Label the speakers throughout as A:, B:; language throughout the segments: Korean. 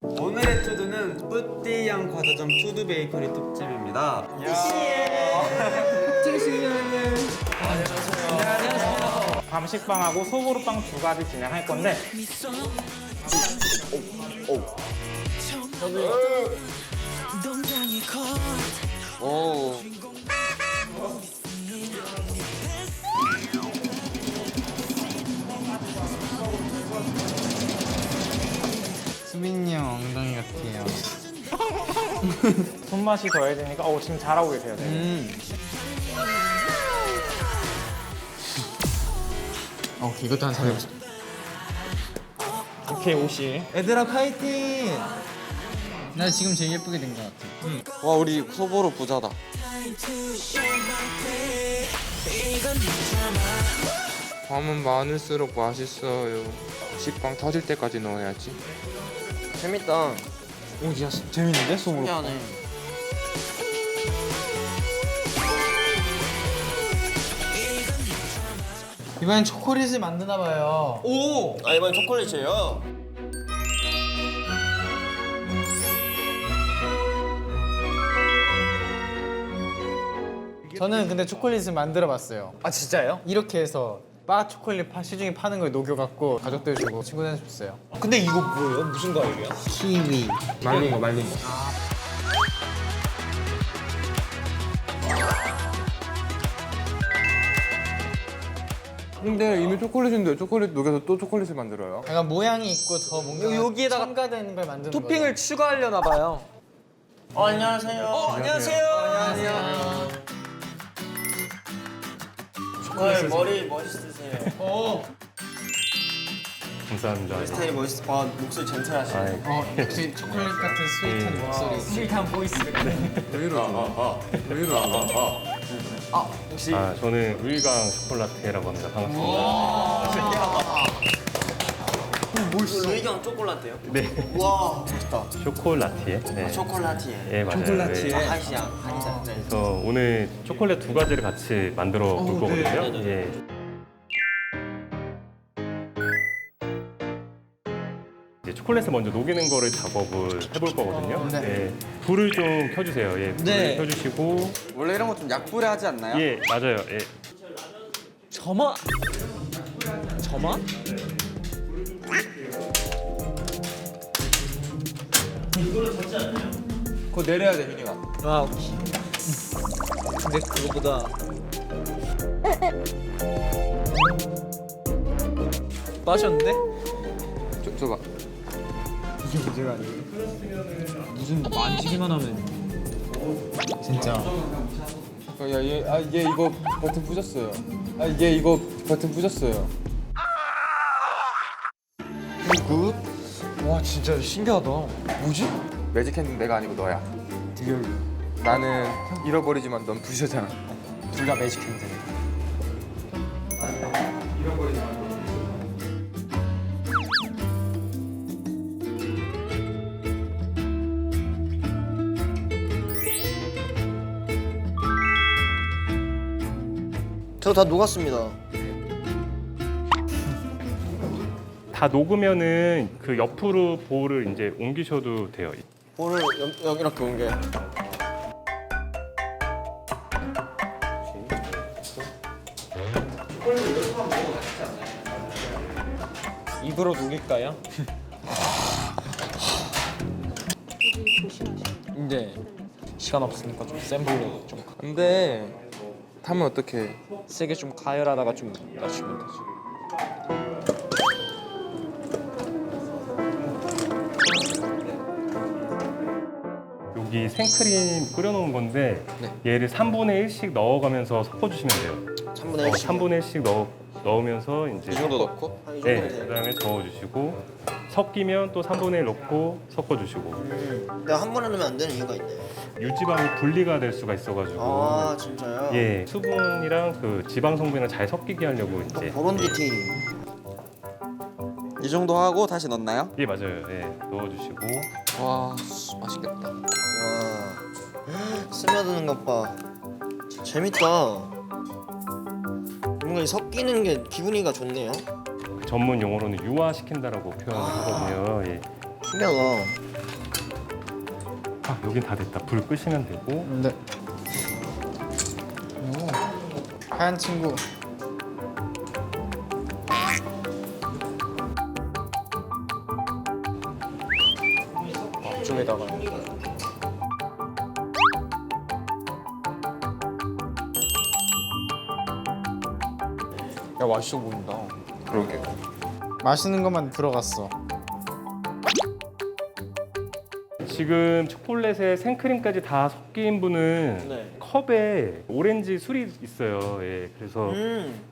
A: 오늘의 투두는 뿌띠양 과자점 투두 베이커리 특집입니다.
B: 안녕하세요. 밤식빵하고 소보루빵 두 가지 진행할 건데
A: 오.
C: 수빈이 형 엉덩이 같아요.
B: 손맛이 더해지니까 지금 잘하고 계세요. 네.
C: 이것도 한 450.
B: 오케이 50.
A: 얘들아 파이팅!
C: 나 지금 제일 예쁘게 된 것 같아.
A: 와 우리 소보로 부자다.
D: 밤은 많을수록 맛있어요. 식빵 터질 때까지 넣어야지.
A: 재밌다.
B: 오 진짜 재밌는데 소보루.
A: 신기하네.
C: 이번엔 초콜릿을 만드나 봐요.
A: 오! 아 이번 초콜릿이에요.
C: 저는 근데 초콜릿을 만들어 봤어요.
B: 아 진짜요?
C: 이렇게 해서 바 초콜릿 시중에 파는 걸 녹여갖고 가족들 주고 친구들한테 줬어요.
B: 근데 이거 뭐예요? 무슨 과일이야?
C: 키위.
D: 말린 거. 근데 이미 초콜릿인데 초콜릿 녹여서 또 초콜릿을 만들어요?
C: 약간 모양이 있고 더 뭔가
A: 여기에다가
C: 첨가되는 걸 만드는
A: 토핑을
C: 거예요.
A: 추가하려나 봐요. 안녕하세요. 안녕하세요. 안녕하세요. 머리 멋있으세요.
E: 감사합니다.
A: 스타일이 멋있어. 와 목소리 젠틀하시네.
C: 역시 초콜릿 같은 스윗한 목소리.
B: 스윗한 보이스.
D: 왜 이러죠?
A: 혹시
E: 저는 루이강 쇼콜라테라고 합니다. 반갑습니다.
A: 루이강 초콜라테요?
E: 네,
A: 와 멋있다.
E: 쇼콜라티에. 네,
A: 초콜라티에.
E: 예, 맞아요.
A: 초콜라티에.
E: 네.
A: 한시장. 네.
E: 그래서 오늘 초콜릿 두 가지를 같이 만들어 볼 거거든요.
A: 네.
E: 예. 이제 초콜릿을 먼저 녹이는 거를 작업을 해볼 거거든요. 네. 불을 좀 켜주세요. 예, 불을
A: 네.
E: 켜주시고.
A: 원래 이런 거 좀 약불에 하지 않나요?
E: 예, 맞아요. 예.
A: 점화? 점화?
D: 그거 내려야 돼, 민이가.
A: 아 오케이. 근데 그거보다 빠졌는데?
D: 줘봐.
B: 무슨 만지기만 하면
C: 진짜.
D: 얘 이거 버튼 부셨어요. 얘 이거 버튼 부셨어요. 굿.
A: 와 진짜 신기하다.
D: 뭐지? 매직 핸드는 내가 아니고 너야. 나는 잃어버리지만 넌 부셔잖아.
A: 둘 다 매직 핸드. 저 다 녹았습니다.
E: 다 녹으면은 그 옆으로 볼을 이제 옮기셔도 돼요.
A: 볼을 여기 이렇게 옮겨.
B: 입으로 녹일까요? 이제 시간 없으니까 좀 센 불로 좀
D: 근데 타면 어떡해?
B: 세게 좀 가열하다가 좀 낮추면 되지.
E: 여기 생크림 끓여놓은 건데 얘를 3분의 1씩 넣어가면서 섞어주시면 돼요.
A: 3분의 1씩.
E: 3분의 1씩 넣으면서 이제
A: 이 정도 넣고? 이 정도
E: 네,
A: 돼요.
E: 그다음에 저어주시고 섞이면 또 3분의 1 넣고 섞어주시고
A: 내가 한 번에 넣으면 안 되는 이유가 있네.
E: 유지방이 분리가 될 수가 있어가지고
A: 아 진짜요?
E: 예 수분이랑 그 지방 성분이랑 잘 섞이게 하려고 이제
A: 그런 디테일이.
F: 이 정도 하고 다시 넣나요?
E: 예, 맞아요. 예, 넣어주시고.
F: 와 맛있겠다.
G: 와 스며드는 것 봐. 재밌다. 뭔가 이 섞이는 게 기분이가 좋네요.
E: 전문 용어로는 유화시킨다라고 표현을 하거든요. 예.
G: 신기하다.
E: 아, 여긴 다 됐다. 불 끄시면 되고.
C: 네. 오, 하얀 친구. 앞쪽에다가. 야 맛있어 보인다.
D: 그러게.
C: 맛있는 것만 들어갔어.
E: 지금 초콜릿에 생크림까지 다 섞인 분은
G: 네.
E: 컵에 오렌지 술이 있어요. 예, 그래서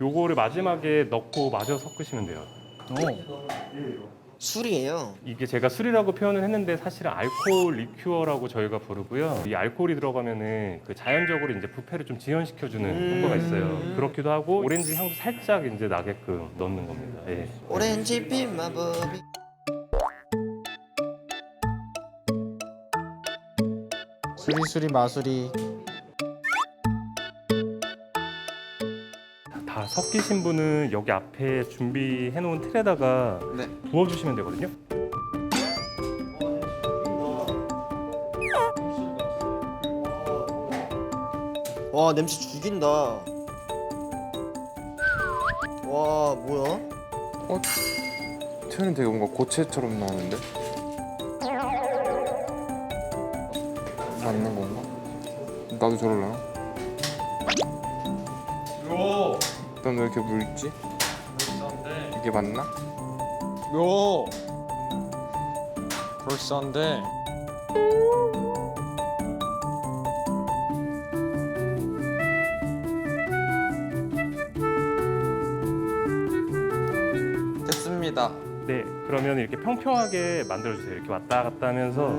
E: 요거를 마지막에 넣고 마저 섞으시면 돼요.
G: 술이에요.
E: 이게 제가 술이라고 표현을 했는데 사실은 알코올 리큐어라고 저희가 부르고요. 이 알코올이 들어가면은 그 자연적으로 이제 부패를 좀 지연시켜주는 효과가 있어요. 그렇기도 하고 오렌지 향도 살짝 이제 나게끔 넣는 겁니다. 예.
G: 오렌지 빛 마법이.
C: 수리수리 마수리.
E: 다 섞이신 분은 여기 앞에 준비해 놓은 틀에다가
F: 네.
E: 부어주시면 되거든요.
G: 와 냄새 죽인다. 와 뭐야?
D: 태연이 되게 뭔가 고체처럼 나오는데? 맞는 건가? 나도 저럴라나? 난 왜 이렇게 묽지? 이게 맞나?
C: 요. 그럴싸한데.
F: 됐습니다.
E: 네, 그러면 이렇게 평평하게 만들어주세요. 이렇게 왔다 갔다 하면서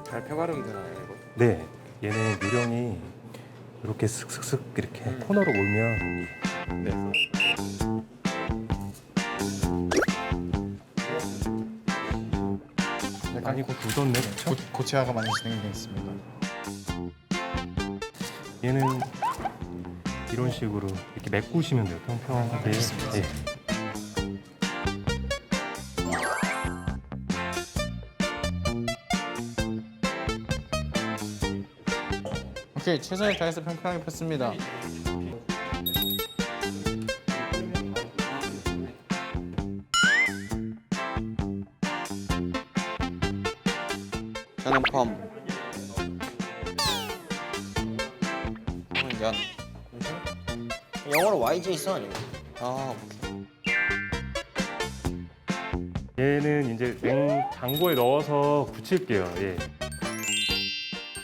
D: 잘 펴가르면 되나요 이거?
E: 네, 얘는 요령이 이렇게 슥슥슥 이렇게 코너로 몰면 많이 굳었네, 그렇죠?
C: 고체화가 많이 진행되어 있습니다.
E: 얘는 이런 식으로 이렇게 메꾸시면 돼요, 평평하게. 네.
C: 오케이, 최선을 다해서 평평하게 폈습니다.
F: 저는 펌. 연.
G: 영어로 YG 써 아니면?
F: 아 오케이.
E: 얘는 이제 냉장고에 넣어서 굳힐게요. 예.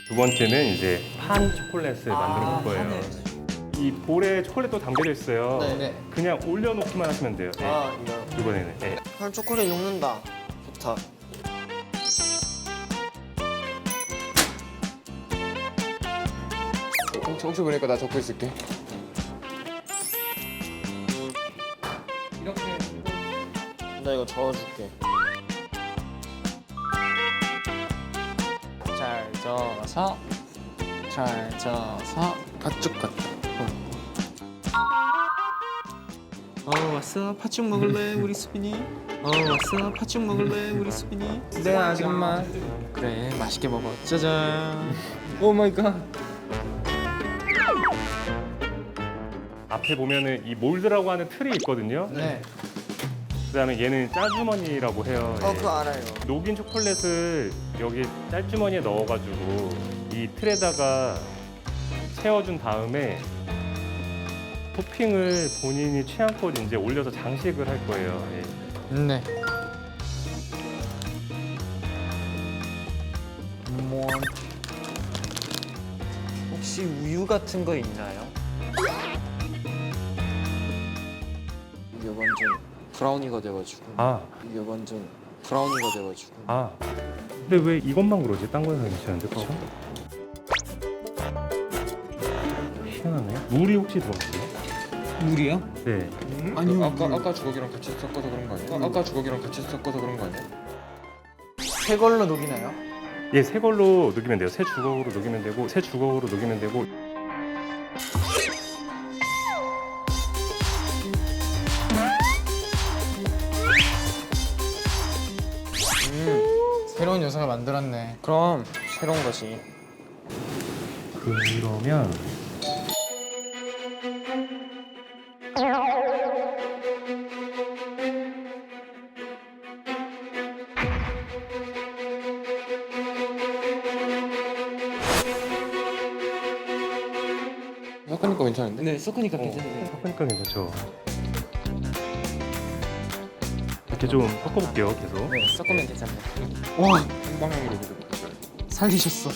E: 두 번째는 이제 판 초콜릿을 만들어 볼 거예요. 이 볼에 초콜릿도 담겨져 있어요.
G: 네.
E: 그냥 올려놓기만 하시면 돼요. 예.
G: 아 이거.
E: 이번에는. 예.
G: 한 초콜릿 녹는다. 좋다.
D: 혹시 보니까 나 적고 있을게.
G: 나 이거 저어줄게.
C: 잘 저어서, 잘 저어서 가쭉 가쭉.
A: 왔어 팥죽 먹을래 우리 수빈이? 왔어 팥죽 먹을래 우리 수빈이?
C: 네 아줌마. 그래 맛있게 먹어. 짜잔. 오 마이 갓.
E: 앞에 보면은 이 몰드라고 하는 틀이 있거든요.
C: 네.
E: 그다음에 얘는 짜주머니라고 해요. 예.
G: 그거 알아요.
E: 녹인 초콜릿을 여기 짤주머니에 넣어가지고 이 틀에다가 채워준 다음에 토핑을 본인이 취향껏 이제 올려서 장식을 할 거예요. 예.
C: 네. 뭐
A: 혹시 우유 같은 거 있나요?
F: 이게 완전 브라우니가 돼가지고.
E: 아,
F: 이게 완전 브라우니가 돼가지고.
E: 아. 근데 왜 이것만 그러지? 딴 거는 괜찮은데, 그렇죠? 물이 혹시 들어갔어요?
A: 물이요?
E: 네.
A: 아니요.
D: 아까 주걱이랑 같이 섞어서 그런 거 아니야? 아까 주걱이랑 같이 섞어서 그런 거 아니야?
C: 새 걸로 녹이나요?
E: 예, 새 걸로 녹이면 돼요. 새 주걱으로 녹이면 되고, 새 주걱으로 녹이면 되고.
C: 새로운 요소를 만들었네.
G: 그럼 새로운 거지.
E: 그러면
D: 섞으니까 괜찮은데?
A: 네, 섞으니까 괜찮네요.
E: 섞으니까 괜찮죠. 이렇게 좀 섞어볼게요, 계속.
A: 네, 섞으면 괜찮네.
C: 와,
D: 한 방향으로 계속 섞어요.
C: 살리셨어.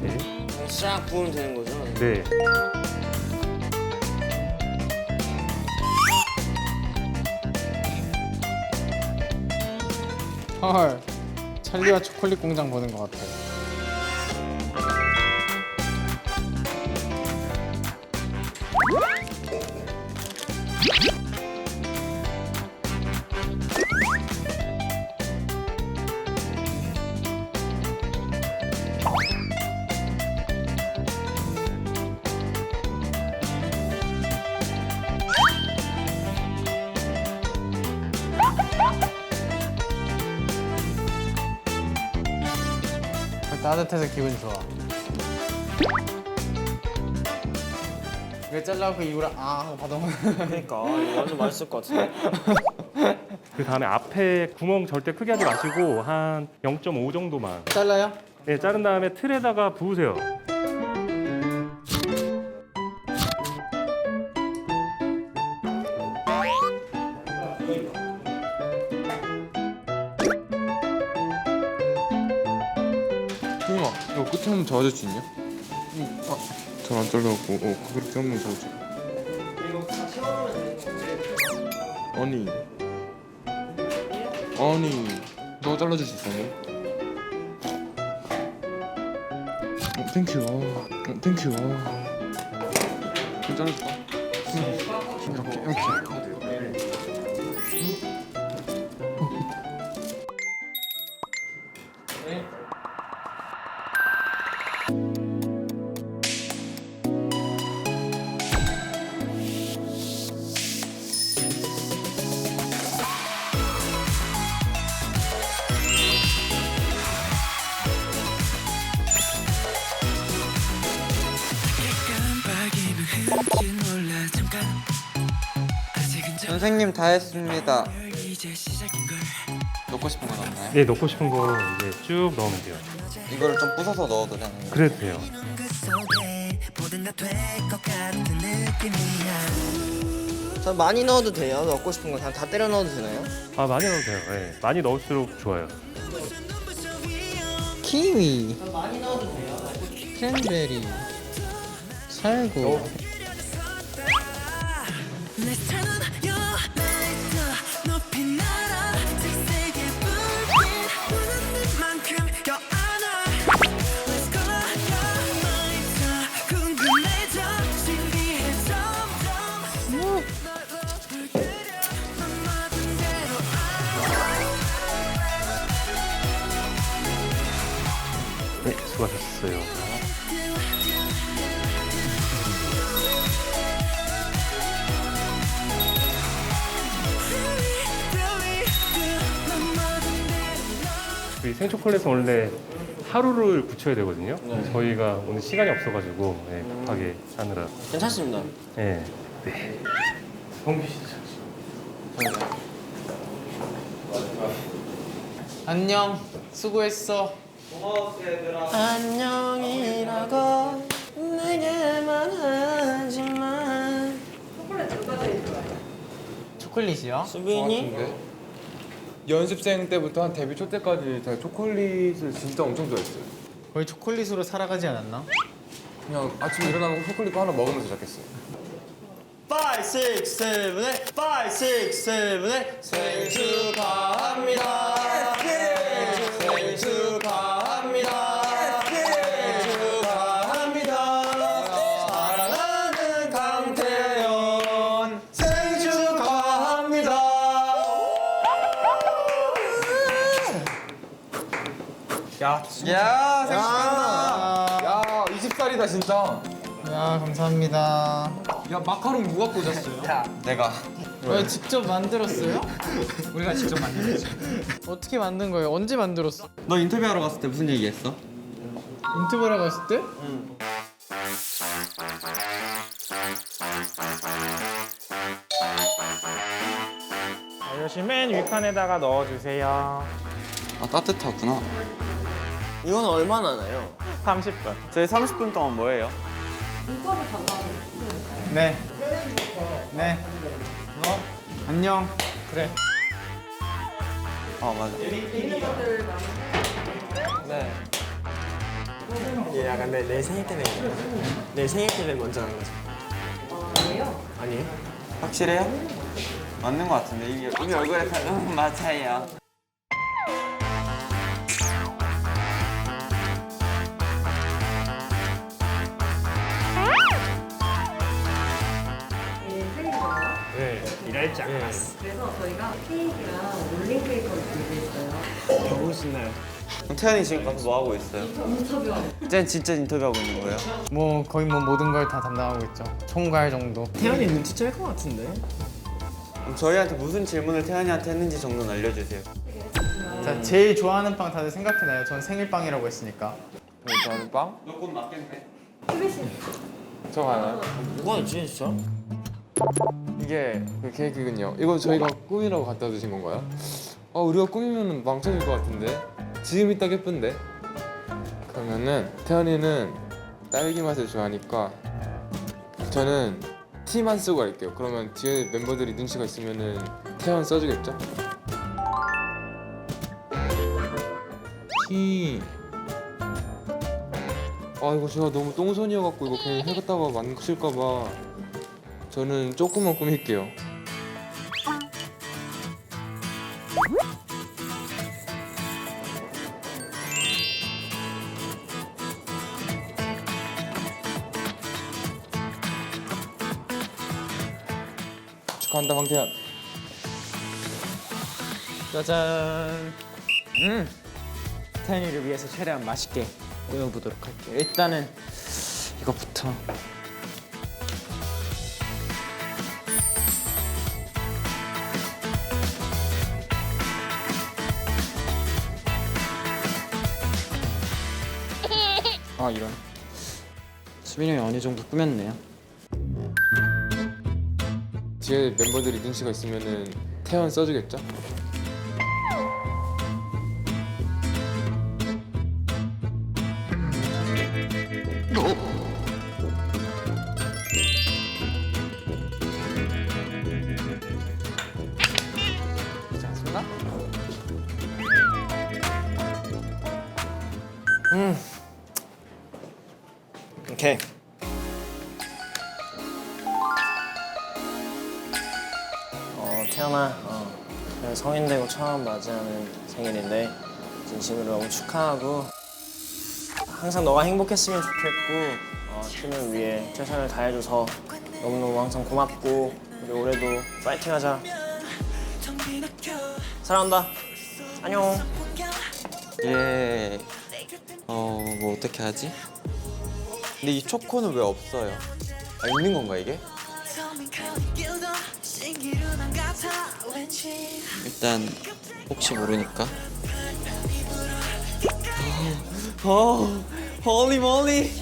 E: 네.
G: 싹 부으면 되는 거죠?
E: 네.
C: 헐, 찰리와 초콜릿 공장 보는 것 같아. 따뜻해서 기분 좋아. 왜 잘라고 이후로 하고 받아
G: 그러니까 이거 완전 맛있을 것 같은데.
E: 그 다음에 앞에 구멍 절대 크게 하지 마시고 한 0.5 정도만.
C: 잘라요?
E: 네, 자른 다음에 틀에다가 부으세요.
D: 형아, 이거 끝에 한번 잡아줄 수 있냐? 잘 안 잘라갖고 그렇게 한번 잡아줘. 아니 너 잘라줄 수 있어? 땡큐. 땡큐. 좀 잘라줄까? 이렇게.
F: 선생님 다 했습니다. 넣고 싶은 거 넣나요?
E: 네, 넣고 싶은 거 이제 쭉 넣으면 돼요.
F: 이거를 좀 부숴서 넣어도 되는 거예요?
E: 그래도 돼요.
G: 저 많이 넣어도 돼요? 넣고 싶은 거 그냥 다 때려 넣어도 되나요?
E: 아, 많이 넣어도 돼요. 네, 많이 넣을수록 좋아요.
C: 키위. 크랜베리. 살구.
E: 네, 수고하셨어요. 이 생초콜릿은 원래 하루를 굳혀야 되거든요. 저희가 오늘 시간이 없어가지고 네, 급하게 하느라.
G: 괜찮습니다.
E: 네. 네. 성규 씨.
C: 안녕. 수고했어.
G: 안녕이라고 내게 말하지만
C: 초콜릿이요?
G: 수빈이
D: 연습생 때부터 한 데뷔 초 때까지 제가 초콜릿을 진짜 엄청 좋아했어요.
C: 거의 초콜릿으로 살아가지 않았나?
D: 그냥 아침에 일어나면 초콜릿 하나 먹으면서 시작했어요.
G: 5, 6, 7, 8 5, 6, 7, 8 생일 축하합니다 생일 축하합니다 생일
C: 야,
F: 야 생각난다.
D: 야 20살이다 진짜.
C: 야 감사합니다.
A: 야 마카롱 누가 꽂았어요?
F: 내가
C: 왜 직접 만들었어요?
A: 우리가 직접 만들었지.
C: 어떻게 만든 거예요? 언제 만들었어?
F: 너 인터뷰하러 갔을 때 무슨 얘기했어?
C: 인터뷰하러 갔을 때?
B: 이것이 맨 윗칸에다가 넣어주세요.
F: 아 따뜻하구나.
G: 이건 얼마나 나요?
B: 30분.
G: 저희 30분 동안 뭐예요?
C: 네. 네. 안녕. 그래.
F: 맞아.
G: 네. 이게 약간 내 생일 때는 내 생일 때는 먼저 하는 거죠. 아니에요? 아니에요?
F: 확실해요? 맞는 거 같은데 이미 얼굴에 맞아요.
B: 네, 일할지 않았어.
H: 그래서 저희가 케이크랑 롤링 케이크를 준비했어요.
G: 너무 신나요. 태연이 지금 가서 뭐 하고 있어요?
H: 인터뷰하고
G: 쟤는 진짜 인터뷰하고 있는 거예요?
C: 뭐 거의 뭐 모든 걸 다 담당하고 있죠. 총괄 정도.
G: 태연이 눈치챌 것 같은데? 그럼 저희한테 무슨 질문을 태연이한테 했는지 정도는 알려주세요.
C: 자, 제일 좋아하는 빵 다들 생각해놔요. 전 생일빵이라고 했으니까.
D: 좋아하는 빵?
G: 너 곧 맞겠네.
D: 저 하나요?
G: 뭐가 있지 진짜?
D: 이게 그 케이크군요. 이거 저희가 꾸미라고 갖다 주신 건가요? 우리가 꾸미면 망쳐질 것 같은데. 지금이 딱 예쁜데. 그러면은 태연이는 딸기 맛을 좋아하니까 저는 T만 쓰고 갈게요. 그러면 뒤에 멤버들이 눈치가 있으면은 태연 써주겠죠? T. 이거 제가 너무 똥손이어갖고 이거 괜히 해갔다가 망칠까봐 저는 조금만 꾸밀게요. 축하한다 황태현.
A: 짜잔. 태연이를 위해서 최대한 맛있게 꾸며보도록 할게요. 일단은 이거부터. 이런. 수빈이 형이 어느 정도 꾸몄네요.
D: 뒤에 멤버들이 눈치가 있으면은 태연 써주겠죠?
A: 괜찮습니다.
G: 오케이. 태연아, 내가 성인 되고 처음 맞이하는 생일인데 진심으로 너무 축하하고 항상 너가 행복했으면 좋겠고 팀을 위해 최선을 다해줘서 너무너무 항상 고맙고 우리 올해도 파이팅하자. 사랑한다. 안녕.
F: 예. 뭐 어떻게 하지? 근데 이 초코는 왜 없어요? 있는 건가 이게? 일단 혹시 모르니까. 홀리 몰리.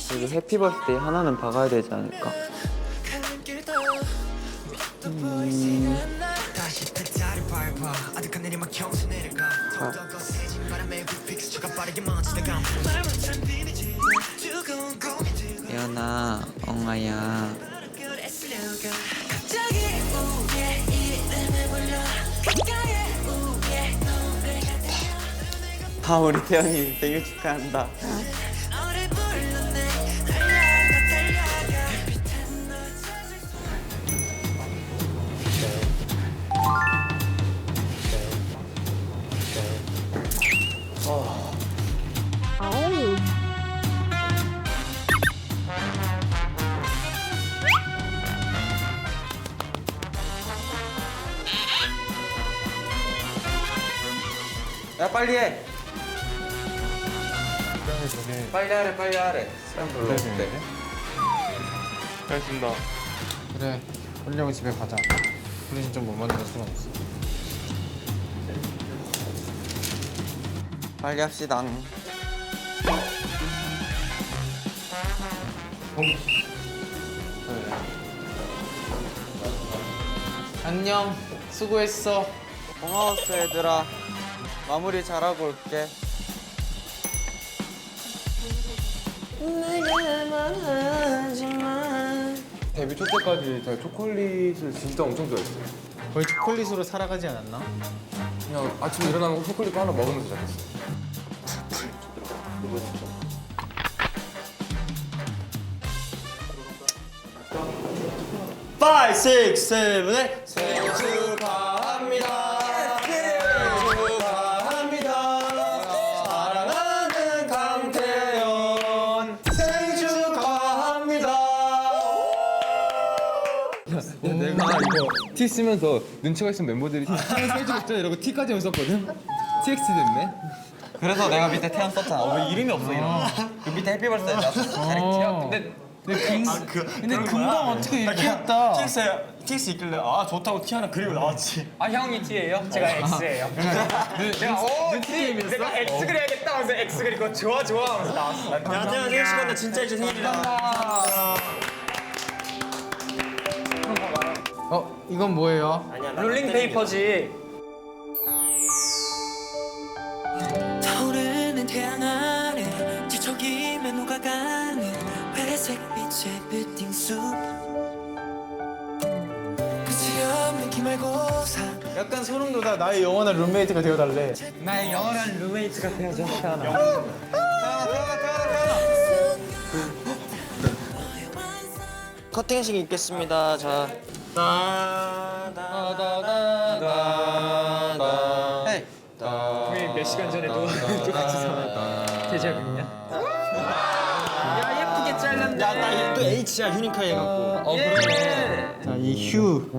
F: 그래도 해피 버스데이 하나는 박아야 되지 않을까? 예언아, 엉아야. 아 우리 태연이 생일 축하한다. 야 빨리 해. 빨리 하래. 사람 별로 없대.
E: 알겠습니다.
C: 그래 빨리 집에 가자. 우리는 좀 못 만들 수가 없어.
F: 빨리 합시다.
C: 안녕 수고했어.
F: 고마웠어 얘들아. 마무리 잘하고 올게.
D: 데뷔 초 때까지 제가 초콜릿을 진짜 엄청 좋아했어요.
C: 거의 초콜릿으로 살아가지 않았나?
D: 그냥 아침에 일어나면 초콜릿 하나 먹으면서 시작했어요.
G: 5, 6, 7, 8 생일 축하합니다. 생일 축하합니다. 사랑하는 강태연 생일 축하합니다.
D: 내가 이거 티 쓰면서 눈치가 있으면 멤버들이 생일 축하해 이러고 티까지 썼거든. TX 됐네.
F: 그래서 내가 밑에 태연 썼잖아. 왜 이름이 없어 이름? 그 밑에 해피버스데이 나왔어.
C: 근데 금방 어떻게 얘기했다.
G: TX 있길래 아 좋다고 티 하나 그리고 나왔지.
B: 아 형이 T예요? 제가 X예요. 내가 내가 X 그려야겠다 하면서 X 그리고 좋아 하면서 나왔어.
G: 야 태연 생일 축하한다. 진짜 이제 생일이다.
C: 이건 뭐예요?
B: 롤링 페이퍼지.
I: 타오르는 태양 아래 뒤척임에 녹아가는 회색 빛의 빌딩숲 끝이 없는 기말고사
C: 약간 소름 돋아. 나의 영원한 룸메이트가 되어달래.
B: 나의 영원한 룸메이트가 되어줘 태연아.
G: 커팅식 있겠습니다. 자.
F: 헤이.
B: 우리 몇 시간 전에도 똑같이 살아. 대작이냐? 야 예쁘게 잘랐네.
G: 야나 또 H야 유니카 해갖고.
B: 그러네.
C: 자, 이 휴.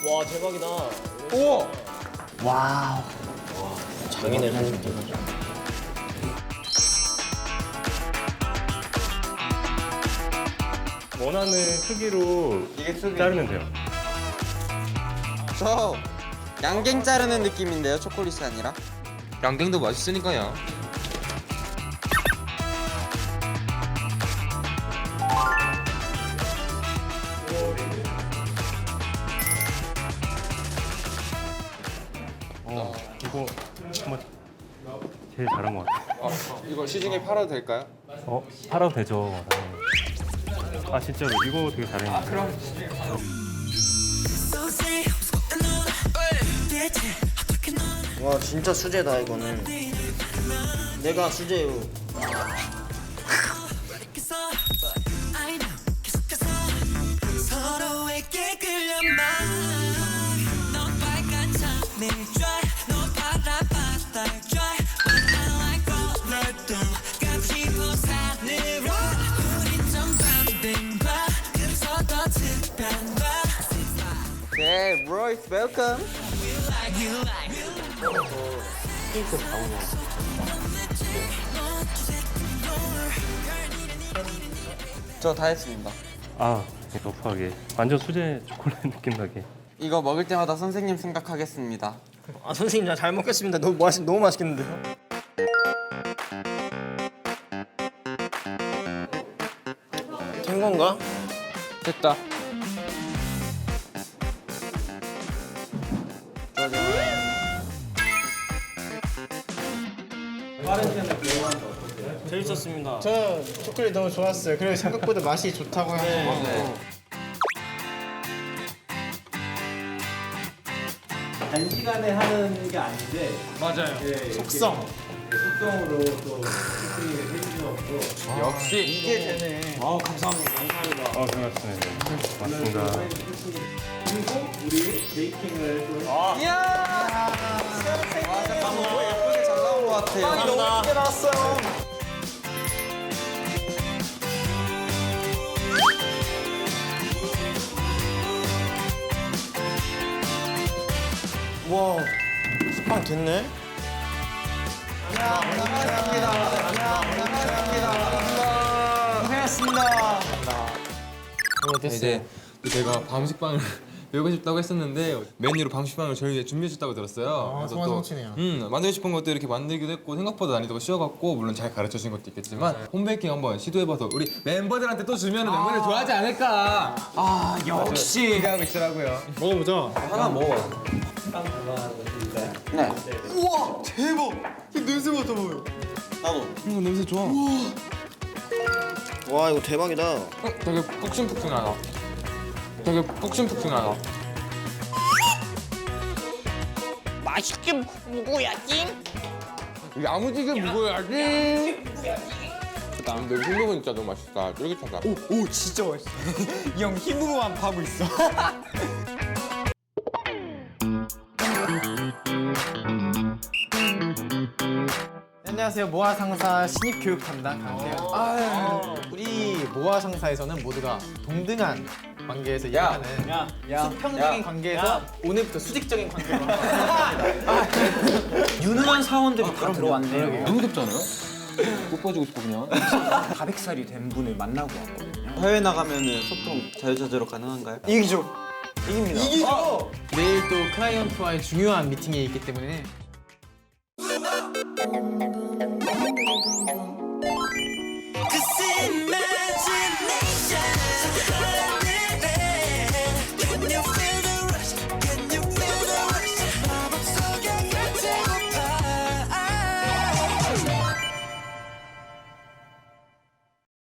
G: 와 대박이다.
F: 오.
G: 장인의 손.
E: 원하는 크기로
F: 이게 수비.
E: 자르면 돼요.
F: 저 양갱 자르는 느낌인데요. 초콜릿이 아니라.
D: 양갱도 맛있으니까요.
E: 이거 한번 제일 잘한 것 같아요.
D: 이거 시중에 팔아도 될까요?
E: 팔아도 되죠. 아 진짜로 이거 되게 잘했는데.
G: 와 진짜 수제다 이거는. 내가 수제요.
I: 서로에게 끌려만 넌 빨간 잠을 dry 넌 바라바다 dry But I like all 널 똑같이 보산으로 우린 정반대인가 그래서 더 특별한 거
F: 네, Royce, welcome.
I: You like
F: 저 다 했습니다.
E: 아 러프하게 완전 수제 초콜릿 느낌 나게.
F: 이거 먹을 때마다 선생님 생각하겠습니다.
G: 아 선생님 잘 먹겠습니다. 너무 맛있겠는데요? 된 건가?
F: 됐다.
G: 재밌었습니다.
C: 저 초콜릿 너무 좋았어요. 그리고 생각보다 맛이 좋다고 해서. 단시간에 하는 게 아닌데 맞아요. 속성. 속성으로 또 스프링을 해주셔서
D: 역시
C: 이게 되네. 감사합니다.
E: 반갑습니다. 맞습니다.
C: 그리고 우리 베이킹을 또
F: 너무 예쁘게 잘 나온 것 같아요.
G: 너무 예쁘게 나왔어요. 와, 식빵 됐네.
D: 이제 제가 밤식빵을 배우고 싶다고 했었는데 메뉴로 밤식빵을 저희가 준비해 줬다고 들었어요. 그래서 또 만들고 싶은 것도 이렇게 만들기도 했고 생각보다 난이도가 쉬워갖고 물론 잘 가르쳐 주신 것도 있겠지만 홈베이킹 한번 시도해봐서 우리 멤버들한테 또 주면 멤버들 좋아하지 않을까.
B: 역시
D: 기대하고 있으라고요.
C: 먹어보자.
F: 하나 먹어. 네.
B: 우와 대박. 냄새 맡아봐요.
F: 나도.
D: 냄새 좋아.
G: 와, 이거 대박이다.
D: 되게 푹신푹신하다. 되게 푹신푹신하다.
I: 맛있게 먹어야지.
D: 야무지게 먹어야지. 근데 흰부분 진짜 너무 맛있다. 쫄깃하다.
B: 오 진짜 맛있어. 이 형 흰부분만 파고 있어.
C: 안녕하세요. 모아 상사 신입 교육 담당 강태현. 우리 모아 상사에서는 모두가 동등한 관계에서 일하는 수평적인 관계에서 오늘부터 수직적인 관계로
B: 유능한 사원들이 다 들어왔네요.
F: 너무 덥잖아요. 못 빠지고 싶어 그냥.
B: 400살이 된 분을 만나고 왔거든요.
F: 해외 나가면은 소통 자유자재로 가능한가요?
B: 이기죠. 이깁니다. 이기죠.
C: 내일 또 클라이언트와의 중요한 미팅이 있기 때문에